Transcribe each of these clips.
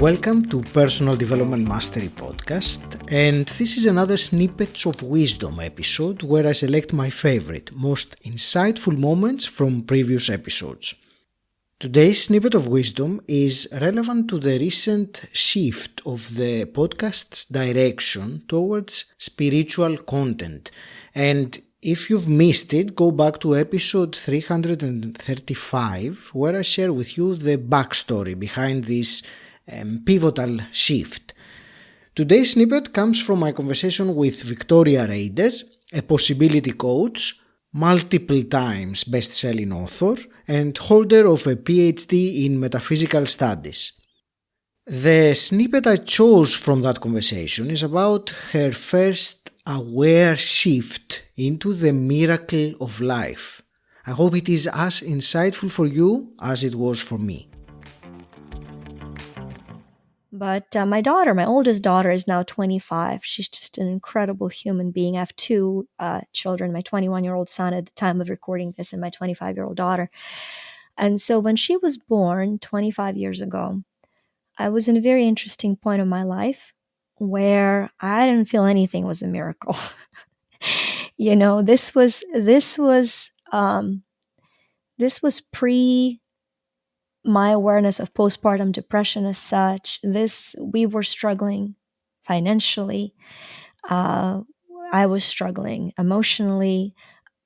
Welcome to Personal Development Mastery Podcast, and this is another Snippets of Wisdom episode where I select my favorite, most insightful moments from previous episodes. Today's Snippet of Wisdom is relevant to the recent shift of the podcast's direction towards spiritual content, and if you've missed it, go back to episode 335 where I share with you the backstory behind this pivotal shift. Today's snippet comes from my conversation with Victoria Rader, a possibility coach, multiple times best-selling author, and holder of a PhD in metaphysical studies. The snippet I chose from that conversation is about her first aware shift into the miracle of life. I hope it is as insightful for you as it was for me. But my oldest daughter, is now 25. She's just an incredible human being. I have two children, my 21-year-old son at the time of recording this and my 25-year-old daughter. And so when she was born 25 years ago, I was in a very interesting point of my life where I didn't feel anything was a miracle. This was pre my awareness of postpartum depression as such. We were struggling financially. I was struggling emotionally.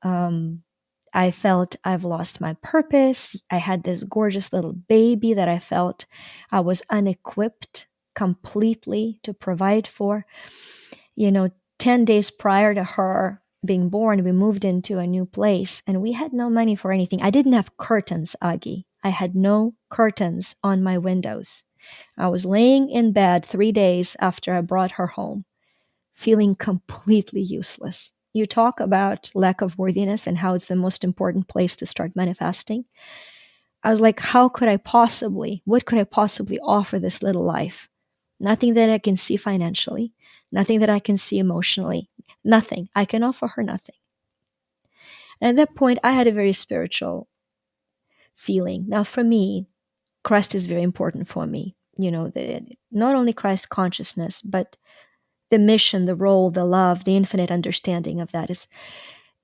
I felt I've lost my purpose. I had this gorgeous little baby that I felt I was unequipped completely to provide for. 10 days prior to her being born, we moved into a new place and we had no money for anything. I didn't have curtains, Agi. I had no curtains on my windows. I was laying in bed 3 days after I brought her home, feeling completely useless. You talk about lack of worthiness and how it's the most important place to start manifesting. I was like, what could I possibly offer this little life? Nothing that I can see financially, nothing that I can see emotionally, nothing. I can offer her nothing. And at that point, I had a very spiritual feeling. Now, for me, Christ is very important for me. Not only Christ consciousness, but the mission, the role, the love, the infinite understanding of that is.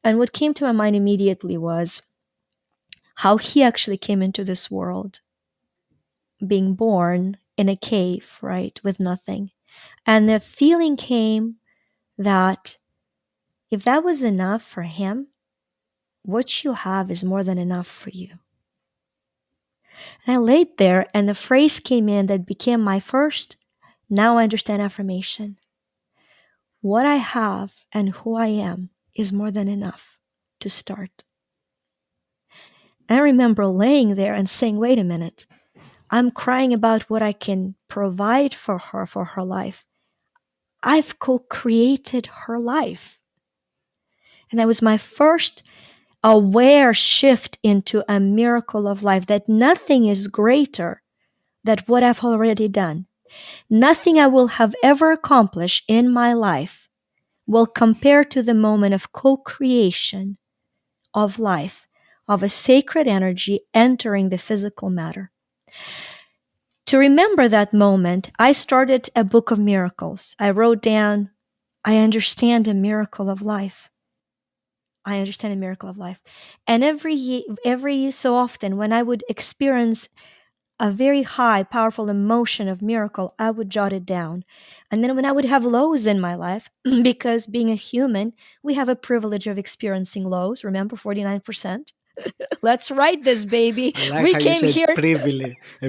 And what came to my mind immediately was how he actually came into this world, being born in a cave, right, with nothing. And the feeling came that if that was enough for him, what you have is more than enough for you. And I laid there and the phrase came in that became my first, now I understand affirmation. What I have and who I am is more than enough to start. I remember laying there and saying, wait a minute, I'm crying about what I can provide for her life. I've co-created her life. And that was my first aware shift into a miracle of life, that nothing is greater than what I've already done. Nothing I will have ever accomplished in my life will compare to the moment of co-creation of life, of a sacred energy entering the physical matter. To remember that moment, I started a book of miracles. I wrote down, I understand a miracle of life. I understand a miracle of life. And every so often, when I would experience a very high, powerful emotion of miracle, I would jot it down. And then when I would have lows in my life, because being a human, we have a privilege of experiencing lows. Remember, 49%. Let's write this, baby. I like we how came you said here.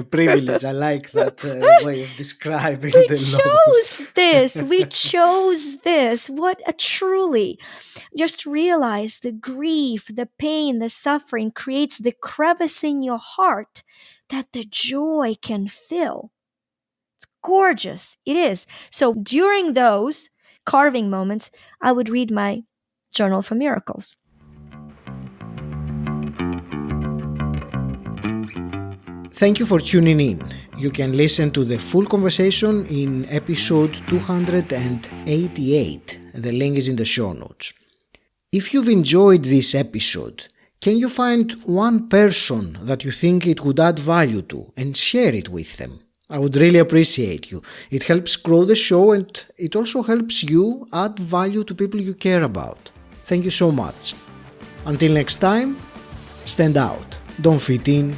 privilege. I like that way of describing We the chose lows. this. We chose this. What a truly. Just realize the grief, the pain, the suffering creates the crevice in your heart that the joy can fill. It's gorgeous. It is. So during those carving moments, I would read my Journal for Miracles. Thank you for tuning in. You can listen to the full conversation in episode 288. The link is in the show notes. If you've enjoyed this episode, can you find one person that you think it would add value to and share it with them? I would really appreciate you. It helps grow the show and it also helps you add value to people you care about. Thank you so much. Until next time, stand out, don't fit in,